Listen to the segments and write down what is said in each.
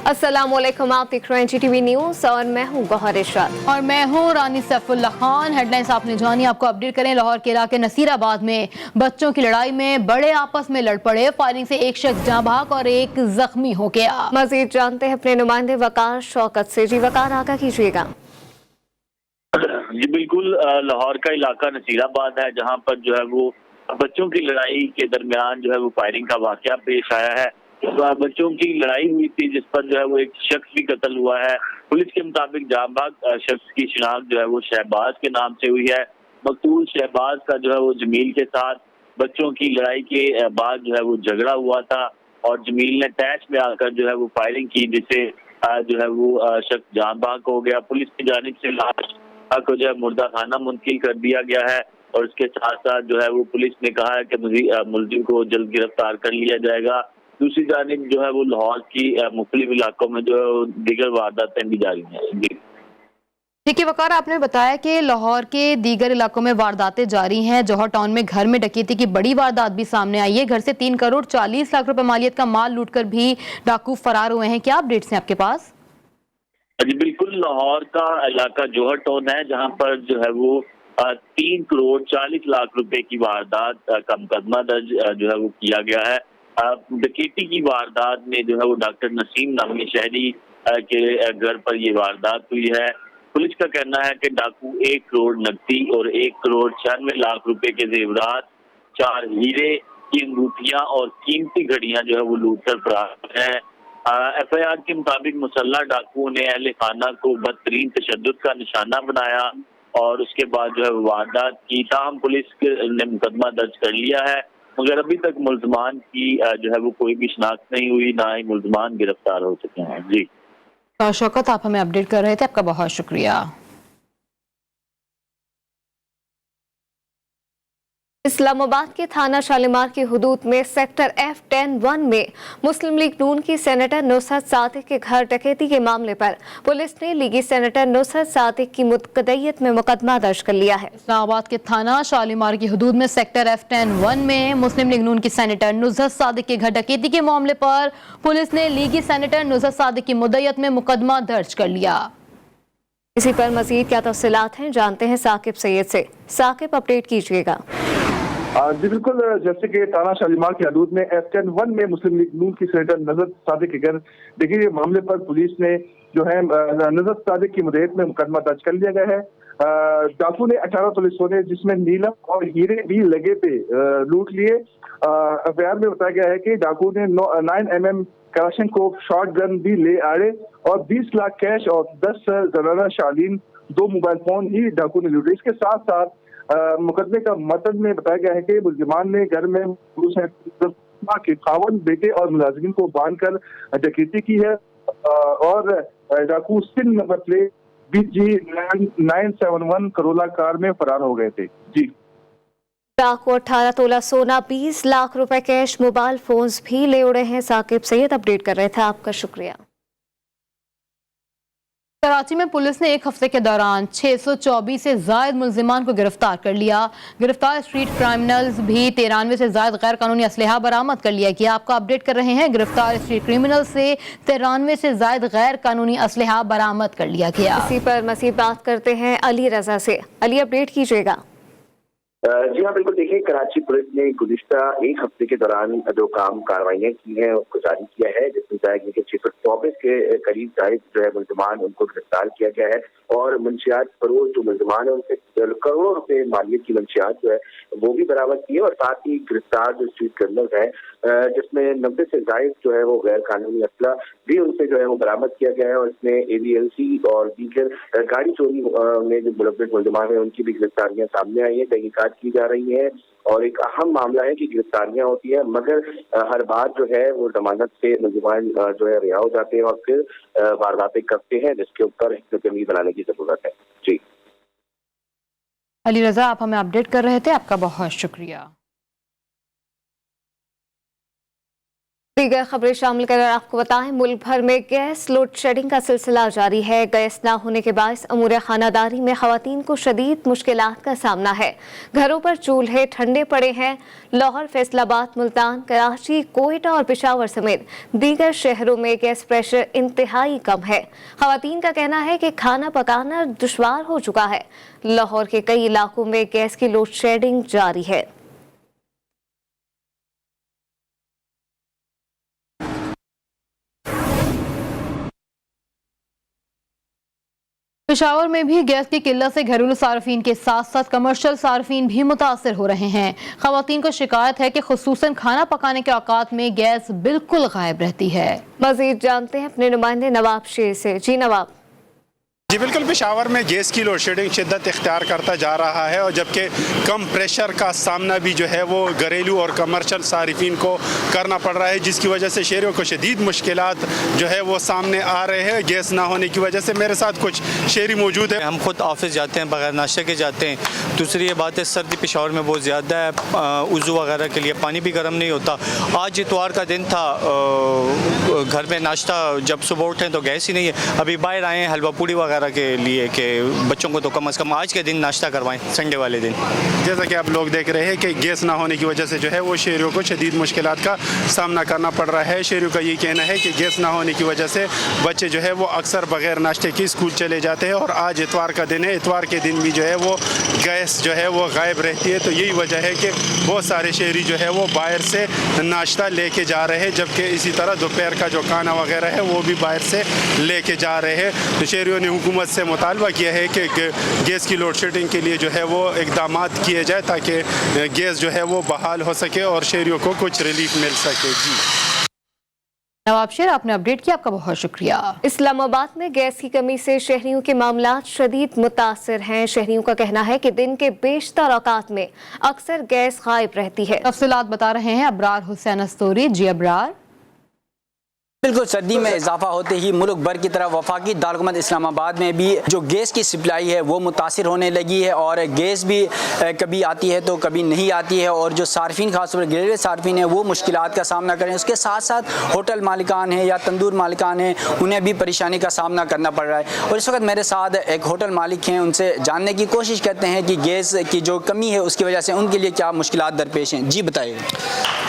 अस्सलामुअलैकुम, आप देख रहे हैं GTV न्यूज़ और मैं हूं गौहर इरशाद और मैं हूं रानी सैफुल्लाह खान। हेडलाइंस आपने जानी, आपको अपडेट करें। लाहौर के इलाके नसीराबाद में बच्चों की लड़ाई में बड़े आपस में लड़ पड़े। फायरिंग से एक शख्स जाँ बहक और एक जख्मी हो गया। मजीद जानते हैं अपने नुमाइंदे वकार शौकत से। जी वकार, आगाह कीजिएगा। जी बिल्कुल, लाहौर का इलाका नसीराबाद है, जहां पर जो है वो बच्चों की लड़ाई के दरमियान जो है वो फायरिंग का वाकया पेश आया है। तो बच्चों की लड़ाई हुई थी जिस पर जो है वो एक शख्स भी कत्ल हुआ है। पुलिस के मुताबिक जांबाज शख्स की शिनाख्त जो है वो शहबाज के नाम से हुई है। मकतूल शहबाज का जो है वो जमील के साथ बच्चों की लड़ाई के बाद जो है वो झगड़ा हुआ था और जमील ने टैच में आकर जो है वो फायरिंग की, जिससे जो है वो शख्स जान बहक हो गया। पुलिस की जानिब से लाश को जो है मुर्दा खाना मुंतकिल कर दिया गया है और इसके साथ साथ जो है वो पुलिस ने कहा है कि मुलजिम को जल्द गिरफ्तार कर लिया जाएगा। दूसरी जानिब जो है वो लाहौर की मुख्तलिफ इलाकों में जो है दीगर वारदातें भी जारी हैं। देखिए वकार, आपने बताया कि लाहौर के दीगर इलाकों में वारदातें जारी हैं। जौहर टाउन में घर में डकैती की बड़ी वारदात भी सामने आई है। घर से 3 करोड़ 40 लाख रुपए मालियत का माल लूटकर भी डाकू फरार हुए हैं। क्या अपडेट्स हैं आपके पास? जी बिल्कुल, लाहौर का इलाका जौहर टाउन है, जहां पर जो है वो 3 करोड़ 40 लाख रुपए की वारदात का मुकदमा दर्ज जो है वो किया गया है। डकैती की वारदात में जो है वो डॉक्टर नसीम नामी शहरी के घर पर ये वारदात हुई है। पुलिस का कहना है कि डाकू 1 करोड़ नकदी और 1 करोड़ 96 लाख रुपए के जेवरात, 4 हीरे की अंगूठियां और कीमती घड़ियां जो है वो लूट कर फरार है। FIR के मुताबिक मुसल्ला डाकुओं ने अहले खाना को बदतरीन तशद्दुद का निशाना बनाया और उसके बाद जो है वारदात की। ताहम पुलिस ने मुकदमा दर्ज कर लिया है, मगर अभी तक मुल्जमान की जो है वो कोई भी शनाख्त नहीं हुई, ना ही मुल्जमान गिरफ्तार हो सके हैं। जी शौकत, आप हमें अपडेट कर रहे थे, आपका बहुत शुक्रिया। इस्लामाबाद के थाना शालीमार की हुदूद में सेक्टर F10-1 में मुस्लिम लीग नून की सेनेटर नुसरत सादिक के घर डकैती के मामले पर पुलिस ने लीगी सेनेटर नुसरत सादिक की मुतकदयत में मुकदमा दर्ज कर लिया है। इस्लामाबाद के थाना शालीमार की हुदूद में सेक्टर F10-1 में मुस्लिम लीग नून की सेनेटर नुसरत सादिक के घर डकैती के मामले पर पुलिस ने लीगी सेनेटर नुसरत सादिक की मुद्दत में मुकदमा दर्ज कर लिया। इसी पर मजीद क्या तफसीलात हैं, जानते हैं साकिब सैयद से। साकिब, अपडेट कीजिएगा। जी बिल्कुल, जैसे कि थाना शालीमार की हदूद में F10-1 में मुस्लिम लीग नून की सेनेटर नजरत सादिक के घर देखिए मामले पर पुलिस ने जो है नजरत सादिक की मुद्दत में मुकदमा दर्ज कर लिया गया है। डाकू ने 18 तोले सोने जिसमें नीलम और हीरे भी लगे पे लूट लिए। FIR में बताया गया है कि डाकू ने 9mm कलाशनकोव शॉर्ट गन भी ले आए और 20 लाख कैश और 10 जनाना शालीन 2 मोबाइल फोन ही डाकू ने लूटे। इसके साथ साथ मुकदमे का मतन में बताया गया है कि मुल्जिमान ने घर में के खावन, बेटे और मुलाजिमिन को बांध कर डकैती की है और डाकू Sindh number plate BG971 Corolla car में फरार हो गए थे। जी डाकू 18 तोला सोना, 20 लाख रुपए कैश, मोबाइल फोन्स भी ले उड़े हैं। साकिब सैयद अपडेट कर रहे थे, आपका शुक्रिया। कराची में पुलिस ने एक हफ्ते के दौरान 624 से जायद मुल्जिमान को गिरफ्तार कर लिया। गिरफ्तार स्ट्रीट क्रिमिनल्स भी 93 से जायद गैर कानूनी असलहा बरामद कर लिया गया। आपको अपडेट कर रहे हैं, गिरफ्तार स्ट्रीट क्रिमिनल से 93 से जायद गैर कानूनी असलहा बरामद कर लिया गया। इसी पर मजीद बात करते हैं अली रजा से। अली, अपडेट कीजिएगा। जी हाँ बिल्कुल, देखिए कराची पुलिस ने गुज़िश्ता एक हफ्ते के दौरान जो काम कार्रवाइयाँ की हैं उसको जारी किया है, जिसमें बताया गया कि 624 के करीब जायद जो है मुल्जिमान उनको गिरफ्तार किया गया है और मंशियात फरोश जो मुल्जिमान है उनसे करोड़ों रुपए मालियत की मंशियात जो है वो भी बरामद की है और साथ ही गिरफ्तार जो स्ट्रीट क्रिमिनल है जिसमें 90 से जायद जो है वो गैर कानूनी असला भी उनसे जो है वो बरामद किया गया है और इसमें AVLC और दीगर गाड़ी चोरी में जो मुलव्वस मुल्जिमान है उनकी भी गिरफ्तारियां सामने आई है, तहकीकात की जा रही है और एक अहम मामला है कि गिरफ्तारियां होती है मगर हर बार जो है वो जमानत से मुल्जिमान जो है रिहा हो जाते हैं और फिर वारदातें करते हैं, जिसके ऊपर हिकमत बनाने की जरूरत है। जी अली रजा, आप हमें अपडेट कर रहे थे, आपका बहुत शुक्रिया। दीगर खबरें शामिल कर आपको बताएं, मुल्क भर में गैस लोड शेडिंग का सिलसिला जारी है। गैस ना होने के बायस अमूर खानादारी में खवातीन को शदीद मुश्किलात का सामना है। घरों पर चूल्हे ठंडे पड़े हैं। लाहौर, फैसलाबाद, मुल्तान, कराची, कोयटा और पेशावर समेत दीगर शहरों में गैस प्रेशर इंतहाई कम है। खवातीन का कहना है कि खाना पकाना दुश्वार हो चुका है। लाहौर के कई इलाकों में गैस की लोड शेडिंग जारी है। पेशावर में भी गैस की किल्लत से घरेलू सार्फिन के साथ साथ कमर्शियल सार्फिन भी मुतासर हो रहे हैं। खवातीन को शिकायत है कि खुसूसन खाना पकाने के औकात में गैस बिल्कुल गायब रहती है। मजीद जानते हैं अपने नुमाइंदे नवाब शेर से। जी नवाब। जी बिल्कुल, पेशावर में गैस की लोड शेडिंग शिद्दत इख्तियार करता जा रहा है और जबकि कम प्रेशर का सामना भी जो है वो घरेलू और कमर्शियल सारिफिन को करना पड़ रहा है, जिसकी वजह से शहरियों को शदीद मुश्किलात जो है वो सामने आ रहे हैं गैस ना होने की वजह से। मेरे साथ कुछ शहरी मौजूद है। हम खुद ऑफिस जाते हैं, बगैर नाश्ते के जाते हैं। दूसरी ये बात है, सर्दी पेशावर में बहुत ज़्यादा है, वज़ू वगैरह के लिए पानी भी गर्म नहीं होता। आज इतवार का दिन था, घर में नाश्ता जब सुबह उठें तो गैस ही नहीं है। अभी बाहर आए हैं हलवा पूड़ी वगैरह के लिए कि बच्चों को तो कम से कम आज के दिन नाश्ता करवाएं, संडे वाले दिन। जैसा कि आप लोग देख रहे हैं कि गैस ना होने की वजह से जो है वो शहरियों को शदीद मुश्किलात का सामना करना पड़ रहा है। शहरियों का ये कहना है कि गैस ना होने की वजह से बच्चे जो है वो अक्सर बगैर नाश्ते के स्कूल चले जाते हैं और आज इतवार का दिन है। इतवार के दिन भी जो है वो गैस जो है वो गायब रहती है। तो यही वजह है कि बहुत सारे शहरी जो है वो बाहर से नाश्ता लेके जा रहे हैं, जबकि इसी तरह दोपहर का जो खाना वगैरह है वो भी बाहर से लेके जा रहे हैं। तो शहरियों ने हुकूमत से मुतालबा किया है कि गैस की लोड शेडिंग के लिए जो है वो इक़दामात किए जाए ताकि गैस जो है वो बहाल हो सके और शहरियों को कुछ रिलीफ मिल सके। जी नवाब शेर, आपने अपडेट किया, आपका बहुत शुक्रिया। इस्लामाबाद में गैस की कमी से शहरियों के मामलात शदीद मुतासिर हैं। शहरियों का कहना है कि दिन के बेशतर औकात में अक्सर गैस गायब रहती है। तफसीलात बता रहे हैं अबरार हुसैन अस्तूरी। जी अबरार। बिल्कुल, सर्दी में इजाफा होते ही मुल्क भर की तरह वफाकी दारकूमत इस्लामाबाद में भी जो गैस की सप्लाई है वो मुतासिर होने लगी है और गैस भी कभी आती है तो कभी नहीं आती है और जो सार्फिन खासतौर पर घरेलू सार्फिन है वो मुश्किलात का सामना करें। उसके साथ साथ होटल मालिकान हैं या तंदूर मालिकान हैं, उन्हें भी परेशानी का सामना करना पड़ रहा है। और इस वक्त मेरे साथ एक होटल मालिक हैं, उनसे जानने की कोशिश करते हैं कि गैस की जो कमी है उसकी वजह से उनके लिए क्या मुश्किलात दरपेश हैं। जी बताइए।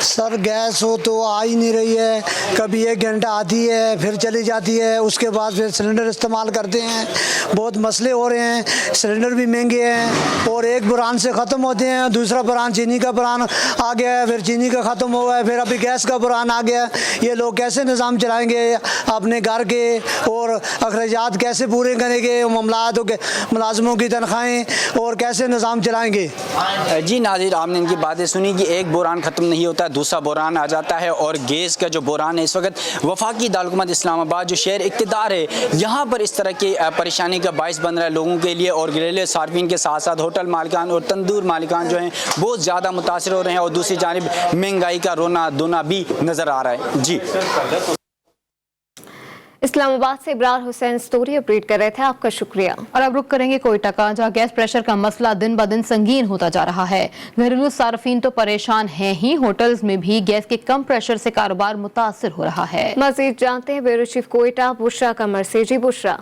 सर, गैस हो तो आ ही नहीं रही है, कभी 1 घंटा आती है फिर चली जाती है, उसके बाद फिर सिलेंडर इस्तेमाल करते हैं, बहुत मसले हो रहे हैं। सिलेंडर भी महंगे हैं और एक बुरान से ख़त्म होते हैं, दूसरा बुरान चीनी का बुरान आ गया है, फिर चीनी का ख़त्म हुआ है, फिर अभी गैस का बुरान आ गया। ये लोग कैसे निज़ाम चलाएंगे अपने घर के और अखराजात कैसे पूरे करेंगे, मामलातों के मुलाजमों की तनख्वाहें और कैसे निज़ाम चलाएँगे। जी नाज़रीन, आपने इनकी बातें सुनी कि एक बुरान ख़त्म नहीं होता, दूसरा बुरान आ जाता है और गैस का जो बुरान है इस वक्त वफाकी दारकूमत इस्लामाबाद जो शहर इक़्तिदार है यहाँ पर इस तरह की परेशानी का बाइस बन रहा है लोगों के लिए। और घरेलू सार्फिन के साथ साथ होटल मालिकान और तंदूर मालिकान जो हैं बहुत ज़्यादा मुतासिर हो रहे हैं और दूसरी जानिब महंगाई का रोना धोना भी नज़र आ रहा है। जी इस्लामाबाद से इब्रार हुसैन स्टोरी अपडेट कर रहे थे, आपका शुक्रिया। और अब रुक करेंगे कोयटा का, जहाँ गैस प्रेशर का मसला दिन ब दिन संगीन होता जा रहा है। घरेलू सार्फिन तो परेशान हैं ही, होटल्स में भी गैस के कम प्रेशर से कारोबार मुतासिर हो रहा है। मजीद जानते हैं ब्यूरो चीफ कोयटा बुशरा कमर से। जी बुशरा।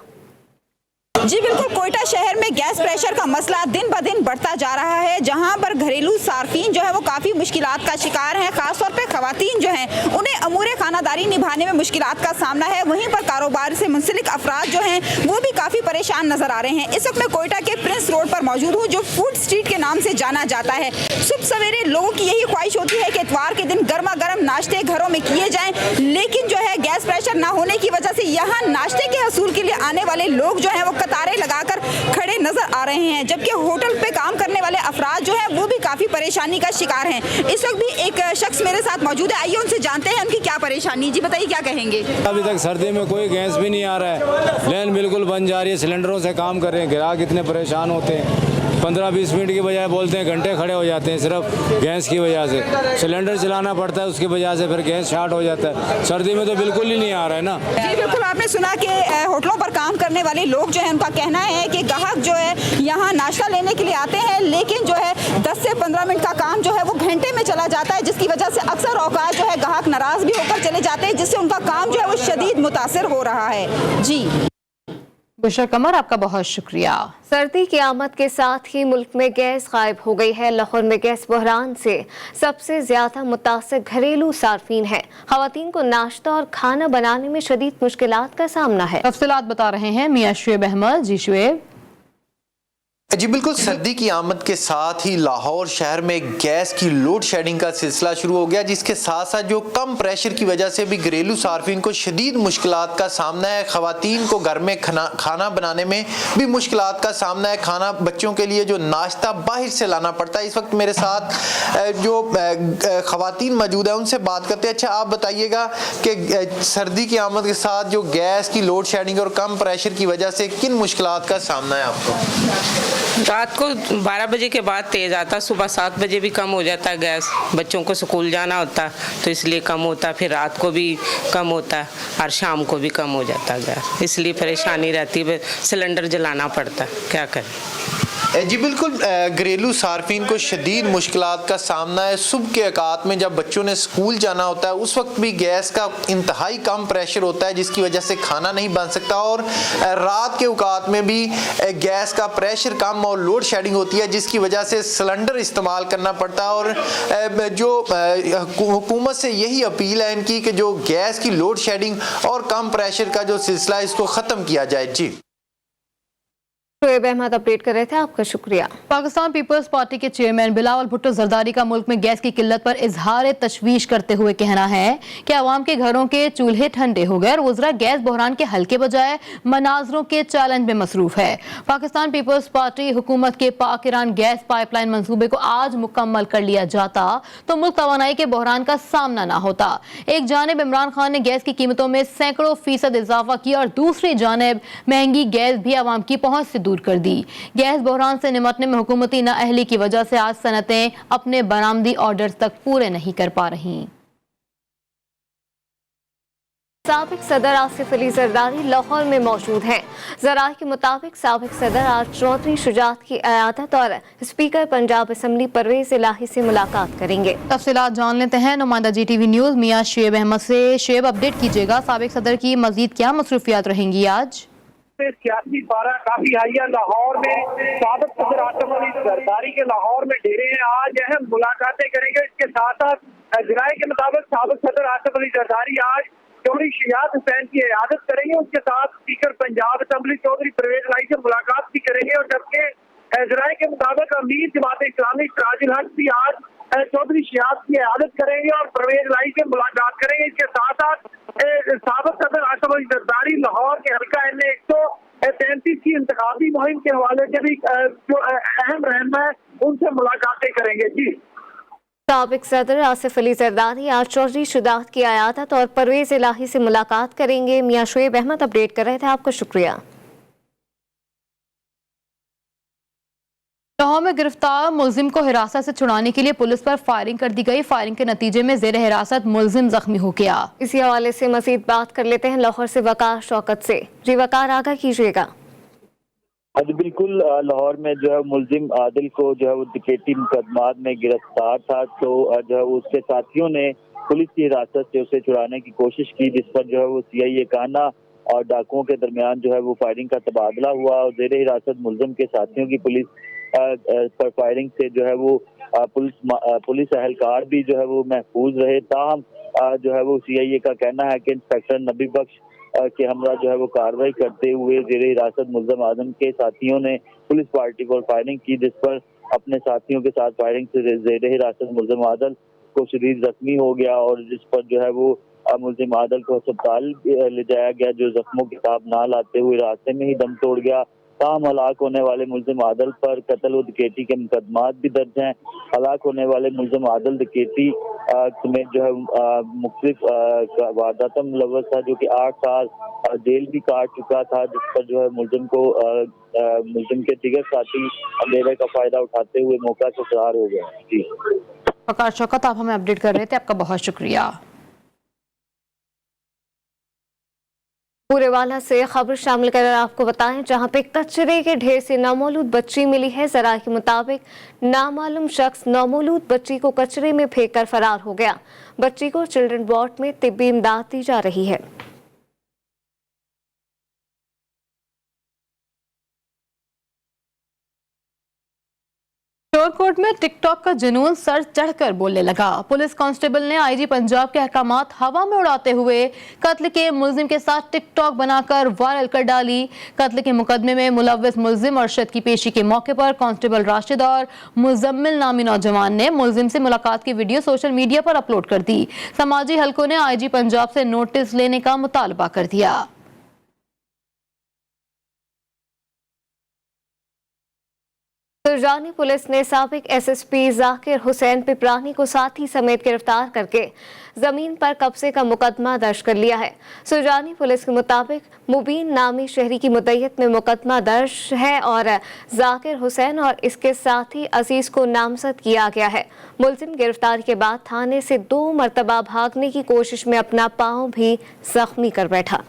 जी बिल्कुल, कोयटा शहर में गैस प्रेशर का मसला दिन ब दिन बढ़ता जा रहा है, जहां पर घरेलू सार्फिन जो है वो काफ़ी मुश्किलात का शिकार हैं। खासतौर पे खवातीन जो हैं उन्हें अमूरे खानादारी निभाने में मुश्किलात का सामना है। वहीं पर कारोबार से मुंसलिक अफराद जो हैं वो भी काफ़ी परेशान नजर आ रहे हैं। इस वक्त मैं कोयटा के प्रिंस रोड पर मौजूद हूँ, जो फूड स्ट्रीट के नाम से जाना जाता है। सुबह सवेरे लोगों की यही ख्वाहिश होती है कि इतवार के दिन गर्मा गर्म नाश्ते घरों में किए जाएँ, लेकिन जो है गैस प्रेशर ना होने की वजह से यहाँ नाश्ते के हसूल के लिए आने वाले लोग जो है वो कतारें लगाकर खड़े नजर आ रहे हैं, जबकि होटल पे काम करने वाले अफराद जो हैं वो भी काफी परेशानी का शिकार हैं। इस वक्त भी एक शख्स मेरे साथ मौजूद है, आइए उनसे जानते हैं उनकी क्या परेशानी। जी बताइए, क्या कहेंगे। अभी तक सर्दी में कोई गैस भी नहीं आ रहा है, लाइन बिल्कुल बंद जा रही है, सिलेंडरों से काम कर रहे हैं, ग्राहक इतने परेशान होते हैं। 15-20 मिनट की बजाय बोलते हैं घंटे खड़े हो जाते हैं सिर्फ गैस की वजह से। सिलेंडर चलाना पड़ता है, उसकी वजह से फिर गैस शॉर्ट हो जाता है। सर्दी में तो बिल्कुल ही नहीं आ रहा है ना। जी बिल्कुल, आपने सुना कि होटलों पर काम करने वाले लोग जो है उनका कहना है कि ग्राहक जो है यहाँ नाश्ता लेने के लिए आते हैं, लेकिन जो है 10 से 15 मिनट का काम जो है वो घंटे में चला जाता है, जिसकी वजह से अक्सर औकात जो है ग्राहक नाराज भी होकर चले जाते हैं, जिससे उनका काम जो है वो शदीद मुतासिर हो रहा है। जी बुशरा कमर, आपका बहुत शुक्रिया। सर्दी की आमद के साथ ही मुल्क में गैस गायब हो गई है। लाहौर में गैस बहरान से सबसे ज्यादा मुतासिर घरेलू सार्फिन है। खवातीन को नाश्ता और खाना बनाने में शदीद मुश्किलात का सामना है। तफसीलात बता रहे हैं मियां शुएब अहमद। जी शुएब। जी बिल्कुल, सर्दी की आमद के साथ ही लाहौर शहर में गैस की लोड शेडिंग का सिलसिला शुरू हो गया, जिसके साथ साथ जो कम प्रेशर की वजह से भी घरेलू सार्फिन को शदीद मुश्किलात का सामना है। खवातीन को घर में खाना बनाने में भी मुश्किलात का सामना है। खाना बच्चों के लिए जो नाश्ता बाहर से लाना पड़ता है। इस वक्त मेरे साथ जो खवातीन मौजूद है उनसे बात करते हैं। अच्छा, आप बताइएगा कि सर्दी की आमद के साथ जो गैस की लोड शेडिंग और कम प्रेशर की वजह से किन मुश्किलात का सामना है आपको? रात को 12 बजे के बाद तेज़ आता, सुबह 7 बजे भी कम हो जाता है गैस। बच्चों को स्कूल जाना होता तो इसलिए कम होता, फिर रात को भी कम होता और शाम को भी कम हो जाता गैस, इसलिए परेशानी रहती है, सिलेंडर जलाना पड़ता, क्या करें। जी बिल्कुल, घरेलू सार्फिन को शदीद मुश्किलात का सामना है। सुबह के औकात में जब बच्चों ने स्कूल जाना होता है उस वक्त भी गैस का इंतहाई कम प्रेशर होता है, जिसकी वजह से खाना नहीं बन सकता, और रात के औकात में भी गैस का प्रेशर कम और लोड शेडिंग होती है, जिसकी वजह से सिलेंडर इस्तेमाल करना पड़ता है। और जो हुकूमत से यही अपील है इनकी कि जो गैस की लोड शेडिंग और कम प्रेशर का जो सिलसिला है इसको ख़त्म किया जाए। जी शुएब अहमद अपडेट कर रहे थे, आपका शुक्रिया। पाकिस्तान पीपल्स पार्टी के चेयरमैन बिलावल भुट्टो जरदारी का मुल्क में गैस की किल्लत पर इजहार तशवीश करते हुए कहना है कि अवाम के घरों के चूल्हे ठंडे हो गए और वज़रा गैस बहरान के हल के बजाय मनाजरों के चैलेंज में मसरूफ है। पाकिस्तान पीपल्स पार्टी हुकूमत के पाक ईरान गैस पाइपलाइन मंसूबे को आज मुकम्मल कर लिया जाता तो मुल्क तवानाई के बहरान का सामना न होता। एक जानिब इमरान खान ने गैस की कीमतों में सैकड़ों फीसद इजाफा किया और दूसरी जानिब महंगी गैस भी अवाम की पहुंच से दूर कर दी। गैस बहरान से निमटने में हुकूमती नाअहली की वजह से आज सनतें अपने बरामदी ऑर्डर तक पूरे नहीं कर पा रही। साबिक सदर आसिफ अली जरदारी लाहौर में मौजूद हैं। जराये के मुताबिक साबिक सदर आज चौधरी शुजात की अयादत और स्पीकर पंजाब असम्बली परवेज इलाही से मुलाकात करेंगे। तफसीलात जान लेते हैं नुमाइंदा GTV न्यूज़ मियां शुएब अहमद से। शुएब, अपडेट कीजिएगा, साबिक सदर की मजीद क्या मसरूफियात रहेंगी आज? सियासी पारा काफी हाई है लाहौर में। साबिक सदर आसिफ अली जरदारी के लाहौर में डेरे हैं, आज अहम मुलाकातें करेंगे। इसके साथ साथ जराये के मुताबिक साबिक सदर आसिफ अली जरदारी आज चौधरी शुजात हुसैन की इयादत करेंगे। उसके साथ स्पीकर पंजाब असम्बली चौधरी परवेज इलाही से मुलाकात भी करेंगे। और जबकि जराये के मुताबिक अमीर जमात इस्लामी सिराजुल हक भी आज चौधरी शुजात की इयादत करेंगे और परवेज इलाही से मुलाकात करेंगे। इसके साथ साथ साबिक सदर आसिफ अली जरदारी लाहौर के हल्का NA 133 की इंतखाबी मुहिम के हवाले से भी जो अहम रहनुमा है उनसे मुलाकातें करेंगे। जी, साबिक सदर आसिफ अली जरदारी आज चौधरी शुजात की अयादत और परवेज इलाही से मुलाकात करेंगे। मियां शुएब अहमद अपडेट कर रहे थे, आपका शुक्रिया। लाहौर में गिरफ्तार मुलजिम को हिरासत से छुड़ाने के लिए पुलिस पर फायरिंग कर दी गई। फायरिंग के नतीजे में जेर हिरासत मुलजिम जख्मी हो गया। इसी हवाले से मजीद बात कर लेते हैं लाहौर से वकार शौकत से। जी वकार, आगाह कीजिएगा। आज बिल्कुल लाहौर में जो है मुलजिम आदिल को जो है वो डकैती मुकदमात में गिरफ्तार था, तो जो है उसके साथियों ने पुलिस की हिरासत से उसे छुड़ाने की कोशिश की, जिस पर जो है वो CIA काना और डाकुओं के दरमियान जो है वो फायरिंग का तबादला हुआ और जेर हिरासत मुलजिम के साथियों की पुलिस पर फायरिंग से जो है वो पुलिस एहलकार भी जो है वो महफूज रहे। ताहम जो है वो CIA का कहना है कि इंस्पेक्टर नबी बख्श के हमरा जो है वो कार्रवाई करते हुए जेर हिरासत मुलजिम आजम के साथियों ने पुलिस पार्टी पर फायरिंग की, जिस पर अपने साथियों के साथ फायरिंग से जेर हिरासत मुलजिम आदल को शदीद जख्मी हो गया और जिस पर जो है वो मुलजिम आदल को अस्पताल ले जाया गया, जो जख्मों की ताब ना लाते हुए रास्ते में ही दम तोड़ गया। ताहम हलाक होने वाले मुल्जिम आदिल पर कत्ल व डकैती के मुकदमात भी दर्ज हैं। हलाक होने वाले मुल्जिम आदिल डकैती में जो है मुख्तलिफ वारदातों में मुलव्वस था, जो कि 8 साल जेल भी काट चुका था, जिस पर जो है मुल्जिम के दिगर साथी अंधेरे का फायदा उठाते हुए मौका से फरार हो गए। जी वकार शौकत, आप हमें अपडेट कर रहे थे, आपका बहुत शुक्रिया। पूरे वाला से खबर शामिल कर आपको बताएं, जहां पे कचरे के ढेर से नामौलूद बच्ची मिली है। जराये के मुताबिक नामालूम शख्स नामौलूद बच्ची को कचरे में फेंककर फरार हो गया। बच्ची को चिल्ड्रन वार्ड में तिब्बी इमदाद दी जा रही है। शोरकोट में टिकटॉक का जुनून सर चढ़कर बोलने लगा। पुलिस कांस्टेबल ने आईजी पंजाब के अहकामात हवा में उड़ाते हुए कत्ल के मुल्जिम के साथ टिकटॉक बनाकर वायरल कर डाली। कत्ल के मुकदमे में मुलव्वस मुल्जिम अरशद की पेशी के मौके पर कांस्टेबल राशिद और मुजम्मिल नामी नौजवान ने मुल्जिम से मुलाकात की वीडियो सोशल मीडिया पर अपलोड कर दी। समाजी हलकों ने आईजी पंजाब से नोटिस लेने का मुतालबा कर दिया। सुरजानी पुलिस ने साबिक एसएसपी जाकिर हुसैन पिपरानी को साथी समेत गिरफ्तार करके जमीन पर कब्जे का मुकदमा दर्ज कर लिया है। सुरजानी पुलिस के मुताबिक मुबीन नामी शहरी की मुद्दत में मुकदमा दर्ज है और जाकिर हुसैन और इसके साथी अजीज को नामजद किया गया है। मुलजिम गिरफ्तारी के बाद थाने से 2 मरतबा भागने की कोशिश में अपना पांव भी जख्मी कर बैठा।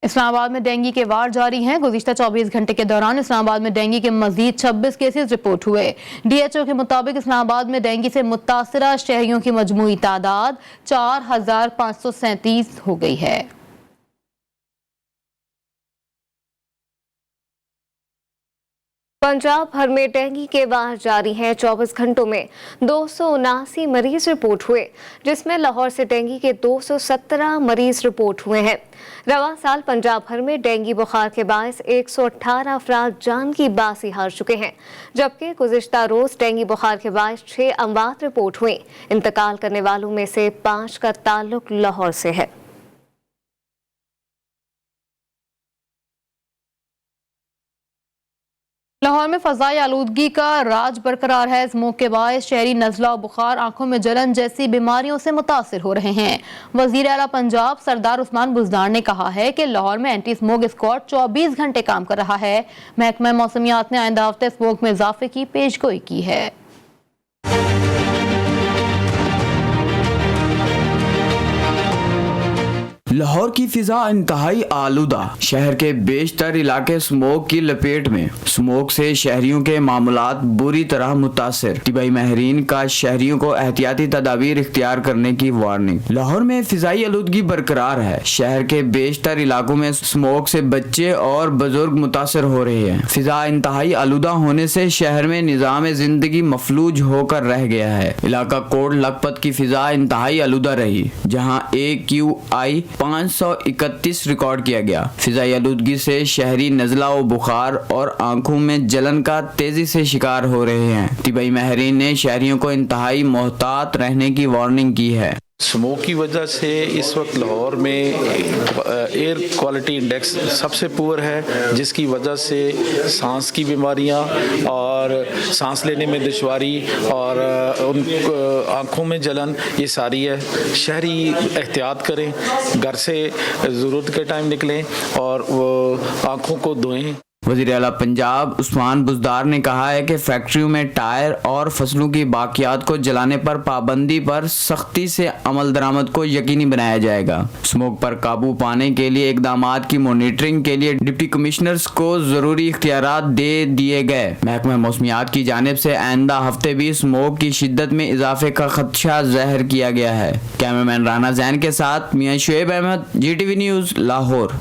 इस्लामाबाद में डेंगू के वार जारी हैं। गुज़िश्ता 24 घंटे के दौरान इस्लामाबाद में डेंगू के मजीद 26 केसेस रिपोर्ट हुए। डीएचओ के मुताबिक इस्लामाबाद में डेंगू से मुतासरा शहरियों की मजमूई तादाद 4537 हो गई है। पंजाब भर में डेंगू के वार जारी हैं। 24 घंटों में 279 मरीज रिपोर्ट हुए, जिसमें लाहौर से डेंगू के 217 मरीज रिपोर्ट हुए हैं। रवा साल पंजाब भर में डेंगू बुखार के बायस 118 अफराद जान की बाजी हार चुके हैं, जबकि गुज़िश्ता रोज डेंगू बुखार के बायस 6 अमवात रिपोर्ट हुई। इंतकाल करने वालों में से 5 का ताल्लुक लाहौर से है। लाहौर में फ़ज़ाई आलूदगी का राज बरकरार है। स्मोक के बायस शहरी नज़ला और बुखार, आंखों में जलन जैसी बीमारियों से मुतासिर हो रहे हैं। वज़ीर आला पंजाब सरदार उस्मान बुज़दार ने कहा है कि लाहौर में एंटी स्मोक स्क्वाड 24 घंटे काम कर रहा है। महकमा मौसमियात ने आइंदा हफ्ते स्मोक में इजाफे की पेशगोई की है। लाहौर की फिजा इंतहाई आलूदा, शहर के बेशतर इलाके स्मोक की लपेट में। स्मोक से शहरियों के मामलात बुरी तरह मुतासिर। तिबाई माहिरीन का शहरियों को एहतियाती तदाबीर इख्तियार करने की वार्निंग। लाहौर में फिजाई आलूदगी बरकरार है। शहर के बेशतर इलाकों में स्मोक से बच्चे और बुजुर्ग मुतासिर हो रहे हैं। फिजा इंतहाई आलूदा होने से शहर में निज़ाम जिंदगी मफलूज होकर रह गया है। इलाका कोट लखपत की फिजा इंतहाई आलूदा रही, जहाँ AQI 531 रिकॉर्ड किया गया। फिजाई आलूदगी से शहरी नज़ला व बुखार और आंखों में जलन का तेजी से शिकार हो रहे हैं। तिबाई माहिरीन ने शहरियों को इंतहाई मोहतात रहने की वार्निंग की है। स्मोक की वजह से इस वक्त लाहौर में एयर क्वालिटी इंडेक्स सबसे पुअर है, जिसकी वजह से सांस की बीमारियां और सांस लेने में दुश्वारी और उन आँखों में जलन, ये सारी है। शहरी एहतियात करें, घर से ज़रूरत के टाइम निकलें और वो आँखों को धोएं। वज़ीर आला पंजाब उस्मान बुज़दार ने कहा है कि फैक्ट्रियों में टायर और फसलों की बाकियात को जलाने पर पाबंदी पर सख्ती से अमल दरामद को यकीनी बनाया जाएगा। स्मोक पर काबू पाने के लिए इकदामात की मॉनिटरिंग के लिए डिप्टी कमिश्नर्स को जरूरी इख्तियारात दे दिए गए। महकमा मौसमियात की जानिब से आइंदा हफ्ते भी स्मोक की शिद्दत में इजाफे का खदशा ज़ाहिर किया गया है। कैमरामैन राना जैन के साथ मियां शुएब अहमद, GTV न्यूज़, लाहौर।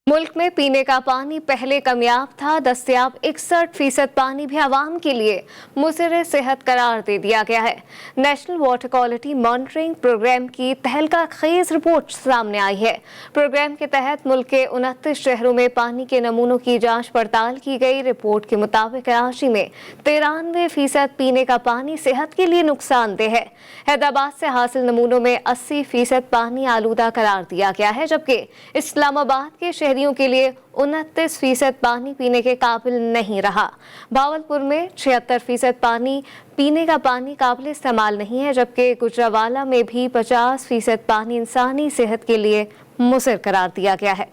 मुल्क में पीने का पानी पहले कमयाब था, दस्तयाब 61% पानी भी आवाम के लिए मुज़र सेहत करार दे दिया गया है। National water quality monitoring programme की तहलका खेज रिपोर्ट सामने आई है। प्रोग्राम के तहत मुल्क के 29 शहरों में पानी के नमूनों की जांच पड़ताल की गई। रिपोर्ट के मुताबिक कराची में 93% पीने का पानी सेहत के लिए नुकसानदेह है। हैदराबाद से हासिल नमूनों में 80% पानी आलूदा करार दिया गया है, जबकि इस्लामाबाद के शहरियों के लिए 29% पानी पीने के काबिल नहीं रहा। भावलपुर में 76% पानी पीने का पानी काबिल इस्तेमाल नहीं है, जबकि गुजरावाला में भी 50% पानी इंसानी सेहत के लिए मुज़र करार दिया गया है।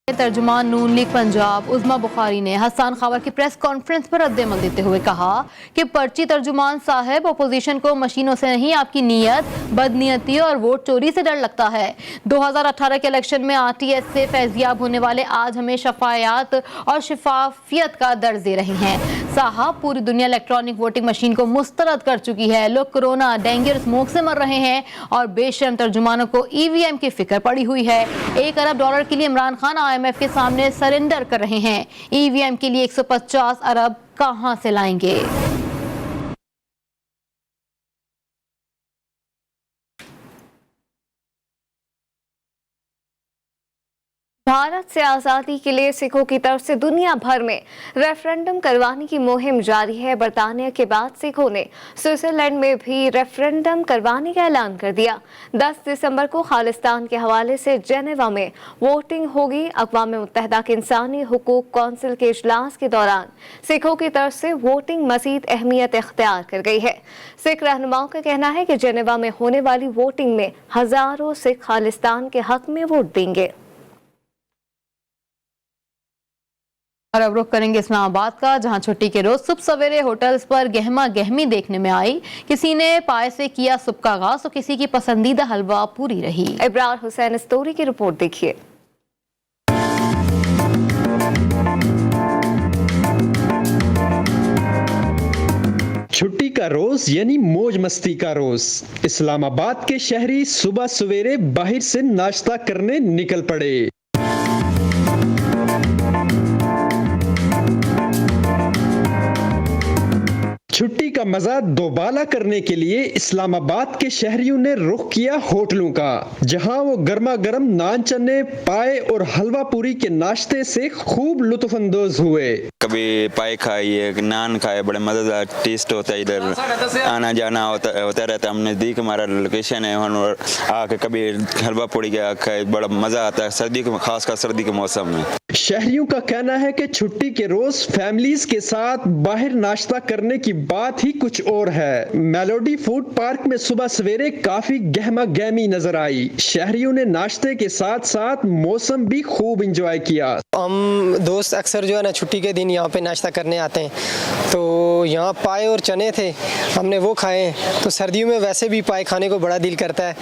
तर्जुमान नून लीग पंजाब उज़मा बुखारी ने हसन खबर की प्रेस कॉन्फ्रेंस पर रद्द-ए-अमल देते हुए कहा कि पर्ची तर्जुमान साहब, अपोजिशन को मशीनों से नहीं आपकी नीयत, बदनीयती और वोट चोरी से डर लगता है। 2018 के इलेक्शन में RTS से फैजियाब होने वाले आज हमें शफायात और शफाफियत का दर्ज दे रहे हैं। साहब, पूरी दुनिया इलेक्ट्रॉनिक वोटिंग मशीन को मुस्तरद कर चुकी है। लोग कोरोना, डेंगू और स्मोक से मर रहे हैं और बेशर्म तर्जुमानों को EVM की फिक्र पड़ी हुई है। $1 अरब के लिए इमरान खान IMF के सामने सरेंडर कर रहे हैं। EVM के लिए 150 अरब कहां से लाएंगे? भारत से आज़ादी के लिए सिखों की तरफ से दुनिया भर में रेफरेंडम करवाने की मुहिम जारी है। बरतानिया के बाद सिखों ने स्विट्जरलैंड में भी रेफरेंडम करवाने का ऐलान कर दिया। 10 दिसंबर को खालिस्तान के हवाले से जेनेवा में वोटिंग होगी। अक़वाम मुत्तहिदा के इंसानी हुकूक कौंसिल के इजलास के दौरान सिखों की तरफ से वोटिंग मज़ीद अहमियत इख्तियार कर गई है। सिख रहनुमाओं का कहना है कि जेनेवा में होने वाली वोटिंग में हज़ारों सिख खालिस्तान के हक में वोट देंगे। और अब रुख करेंगे इस्लामाबाद का, जहां छुट्टी के रोज सुबह सवेरे होटल्स पर गहमा गहमी देखने में आई। किसी ने पाए से किया सुबह का आगाज तो किसी की पसंदीदा हलवा पूरी रही। इब्रार हुसैन स्टोरी की रिपोर्ट देखिए। छुट्टी का रोज यानी मौज मस्ती का रोज। इस्लामाबाद के शहरी सुबह सवेरे बाहर से नाश्ता करने निकल पड़े। छुट्टी का मजा दोबाला करने के लिए इस्लामाबाद के शहरियों ने रुख किया होटलों का, जहां वो गर्मा गर्म नान चने, पाए और हलवा पूरी के नाश्ते से खूब लुत्फानंदोज हुए। कभी पाए खाइए, नान खाए, बड़े मजेदार टेस्ट होता है। इधर आना जाना होता रहता है। हम नज़दीक हमारा लोकेशन है, और आके कभी हलवा पूरी के खाए, बड़ा मजा आता है सर्दी के, खासकर सर्दी के मौसम में। शहरियों का कहना है कि छुट्टी के रोज फैमिलीज के साथ बाहर नाश्ता करने की बात ही कुछ और है। मेलोडी फूड पार्क में सुबह सवेरे काफी गहमा गहमी नजर आई। शहरियों ने नाश्ते के साथ साथ मौसम भी खूब एंजॉय किया। हम दोस्त अक्सर जो है ना छुट्टी के दिन यहाँ पे नाश्ता करने आते हैं, तो यहाँ पाए और चने थे, हमने वो खाए। तो सर्दियों में वैसे भी पाए खाने को बड़ा दिल करता है,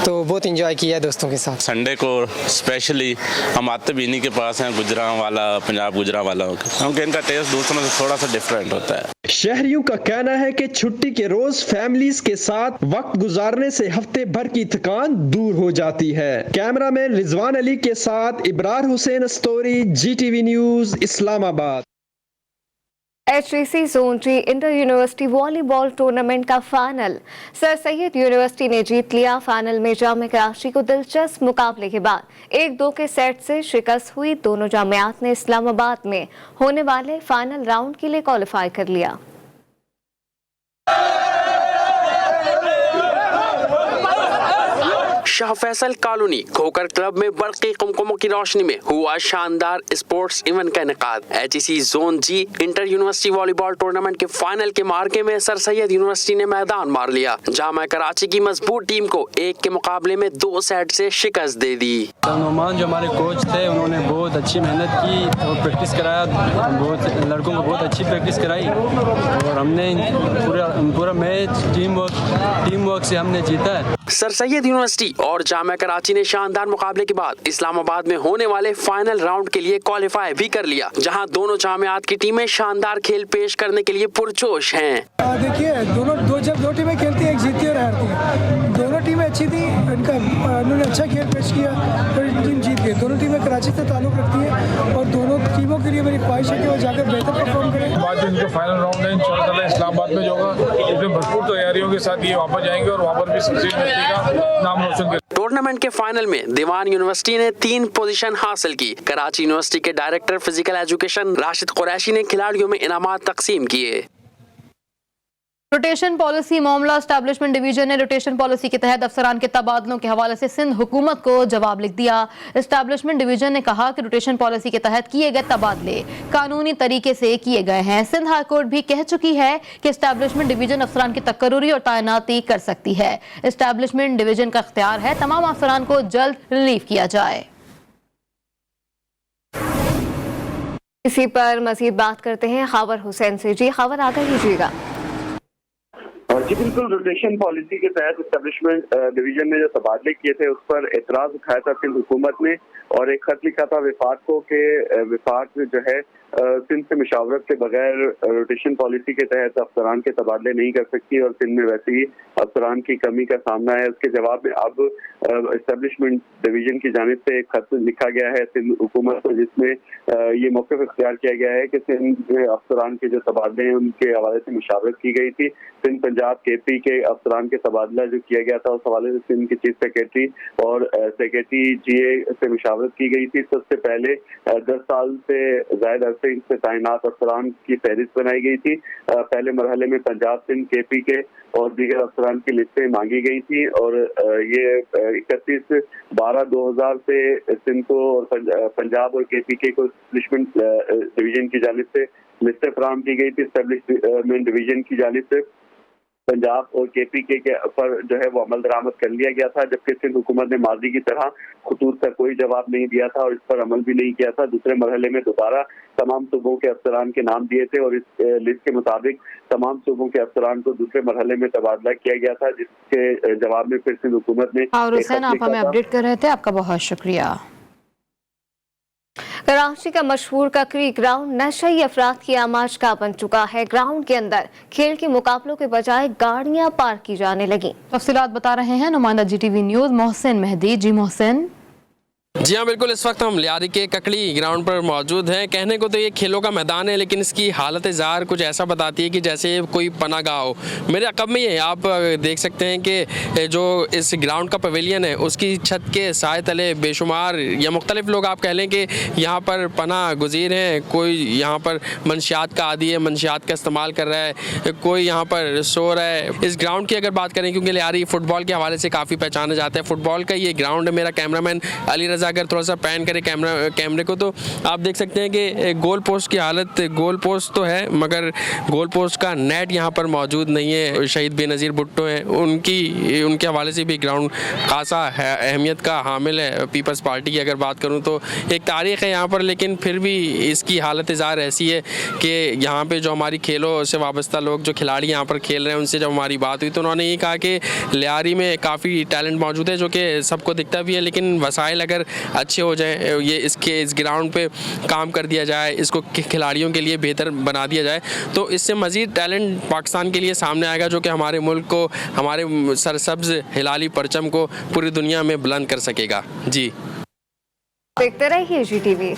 तो बहुत एंजॉय किया दोस्तों के साथ। संडे को स्पेशली हम आते भी इन्हीं के पास हैं, गुजरांवाला, पंजाब गुजरांवाला, क्योंकि इनका टेस्ट दूसरों से थोड़ा सा डिफरेंट होता है। शहरियों का कहना है कि छुट्टी के रोज फैमिलीज के साथ वक्त गुजारने से हफ्ते भर की थकान दूर हो जाती है। कैमरामैन रिजवान अली के साथ Ibrar Hussain story, GTV news, Islamabad. HEC zone 3 inter university volleyball tournament का फाइनल सर सैयद यूनिवर्सिटी ने जीत लिया। फाइनल में जामिया कराची को दिलचस्प मुकाबले के बाद 1-2 के सेट से शिकस्त हुई। दोनों जामियात ने इस्लामाबाद में होने वाले फाइनल राउंड के लिए क्वालिफाई कर लिया। शाह फैसल कॉलोनी खोकर क्लब में बरक़ी कुमकुमों की रोशनी में हुआ शानदार स्पोर्ट्स इवेंट का इनेकाद। HEC जोन जी इंटर यूनिवर्सिटी वॉलीबॉल टूर्नामेंट के फाइनल के मार्के में सर सैयद यूनिवर्सिटी ने मैदान मार लिया। जामिया कराची की मजबूत टीम को 1 के मुकाबले में 2 सेट से शिकस्त दे दी। नोमान जो हमारे कोच थे, उन्होंने बहुत अच्छी मेहनत की और प्रैक्टिस कराया। बहुत लड़कों को बहुत अच्छी प्रैक्टिस कराई और हमने पूरा मैच टीम वर्क से हमने जीता है। सर सैयद यूनिवर्सिटी और जामिया कराची ने शानदार मुकाबले के बाद इस्लामाबाद में होने वाले फाइनल राउंड के लिए क्वालिफाई भी कर लिया, जहां दोनों जामियात की टीमें शानदार खेल पेश करने के लिए पुरजोश हैं। देखिए जब दो टीमें खेलती है, एक जीतती है और हारती है। दोनों टीमें अच्छी थी, उन्होंने अच्छा खेल पेश किया और टीम जीत गई। दोनों टीमें कराची से ताल्लुक रखती है और दोनों टीमों के लिए मेरी ख्वाहिश है कि वो जाकर बेहतर परफॉर्म करें। बाद में इनका फाइनल राउंड है इंशाअल्लाह इस्लामाबाद में जो होगा, इसमें भरपूर तैयारियों के साथ ये वापस जाएंगे और वहाँ पर भी सक्सेस का नाम रोशन करेंगे। टूर्नामेंट के फाइनल में दीवान यूनिवर्सिटी ने 3 पोजीशन हासिल की। कराची यूनिवर्सिटी के director physical education Rashid Qureshi ने खिलाड़ियों में इनामात तकसीम किए। रोटेशन पॉलिसी मामला एस्टैब्लिशमेंट डिवीजन ने रोटेशन पॉलिसी के तहत अफसरान के तबादलों के हवाले से सिंध हुकूमत को जवाब लिख दिया। एस्टैब्लिशमेंट डिवीजन ने कहा कि रोटेशन पॉलिसी के तहत किए गए तबादले कानूनी तरीके से किए गए हैं। सिंध हाई कोर्ट भी कह चुकी है कि एस्टैब्लिशमेंट डिवीजन अफसरान की तकर्रुरी और तैनाती कर सकती है। एस्टैब्लिशमेंट डिवीजन का इख्तियार है तमाम अफसरान को जल्द रिलीव किया जाए। इसी पर मजीद बात करते हैं खबर हुसैन से। जी खबर आगे लीजिएगा। जी बिल्कुल, रोटेशन पॉलिसी के तहत एस्टेब्लिशमेंट डिवीजन ने जो तबादले किए थे उस पर एतराज उठाया था सिंध हुकूमत ने और एक खत लिखा था विफाक को कि विफाक जो है सिंध से मशावरत के बगैर रोटेशन पॉलिसी के तहत अफसरान के तबादले नहीं कर सकती और सिंध में वैसे ही अफसरान की कमी का सामना है। उसके जवाब में अब एस्टेब्लिशमेंट डिवीजन की जानिब से एक खत लिखा गया है सिंध हुकूमत को, जिसमें ये मौक़िफ़ इख्तियार किया गया है कि सिंध में अफसरान के जो तबादले हैं उनके हवाले से मशावरत की गई थी। सिंध पंजाब KP के अफसरान के तबादला जो किया गया था उस हवाले से सिंध के चीफ सेक्रेटरी और सेक्रेटरी GA से मशावरत की गई थी। सबसे पहले 10 साल से ज़ायद अरसे से तैनात अफसरान की फहरिस्त बनाई गई थी। पहले मरहले में पंजाब, सिंध, KP के और दीगर अफसरान की लिस्टें मांगी गई थी और ये 31/12/2000 से सिंध को और पंजाब और KP को एस्टैब्लिशमेंट डिवीजन की जानिब से लिस्टें फराहम की गई थी। एस्टैब्लिशमेंट डिवीजन की जानिब से पंजाब और KP के पर जो है वो अमल दरामद कर लिया गया था, जबकि सिंध हुकूमत ने माजी की तरह खतूत का कोई जवाब नहीं दिया था और इस पर अमल भी नहीं किया था। दूसरे मरहले में दोबारा तमाम सूबों के अफसरान के नाम दिए थे और इस लिस्ट के मुताबिक तमाम सूबों के अफसरान को दूसरे मरहले में तबादला किया गया था, जिसके जवाब में फिर सिंध हुकूमत ने और हुसैन आप हमें अपडेट कर रहे थे, आपका बहुत शुक्रिया। कराची का मशहूर ककरी ग्राउंड नशई अफराद की आमाज का बन चुका है। ग्राउंड के अंदर खेल के मुकाबलों के बजाय गाड़ियां पार्क की जाने लगी। तफसीलात बता रहे हैं नुमाइंदा GTV न्यूज़ मोहसिन मेहदी। जी मोहसिन। जी हाँ बिल्कुल, इस वक्त हम लियारी के ककड़ी ग्राउंड पर मौजूद हैं। कहने को तो ये खेलों का मैदान है, लेकिन इसकी हालत ज़ाहिर कुछ ऐसा बताती है कि जैसे कोई पनागाह हो। मेरे अक़ब में ये आप देख सकते हैं कि जो इस ग्राउंड का पवेलियन है उसकी छत के साए तले बेशुमार या मुख्तलिफ लोग आप कह लें कि यहाँ पर पनाह गुज़ीर हैं। कोई यहाँ पर मंशियात का आदी है, मंशियात का इस्तेमाल कर रहा है, कोई यहाँ पर सो रहा है। इस ग्राउंड की अगर बात करें, क्योंकि लियारी फ़ुटबॉल के हवाले से काफ़ी पहचाना जाता है, फ़ुटबॉल का ये ग्राउंड है। मेरा कैमरामैन अली रज़ा अगर थोड़ा सा पैन करे कैमरे को तो आप देख सकते हैं कि गोल पोस्ट की हालत, गोल पोस्ट तो है मगर गोल पोस्ट का नेट यहाँ पर मौजूद नहीं है। शहीद बेनज़ीर भुट्टो हैं, उनके हवाले से भी ग्राउंड खासा अहमियत का हामिल है। पीपल्स पार्टी की अगर बात करूँ तो एक तारीख़ है यहाँ पर, लेकिन फिर भी इसकी हालत ज़ाहिर ऐसी है कि यहाँ पर जो हमारी खेलों से वाबस्ता लोग जो खिलाड़ी यहाँ पर खेल रहे हैं उनसे जब हमारी बात हुई तो उन्होंने ये कहा कि लियारी में काफ़ी टैलेंट मौजूद है जो कि सबको दिखता भी है, लेकिन वसाइल अगर अच्छे हो जाए, ये इस ग्राउंड पे काम कर दिया जाए, इसको खिलाड़ियों के लिए बेहतर बना दिया जाए तो इससे मज़ीद टैलेंट पाकिस्तान के लिए सामने आएगा जो कि हमारे मुल्क को, हमारे सरसब्ज़ हिलाली परचम को पूरी दुनिया में बुलंद कर सकेगा। जी देखते रहिए GTV।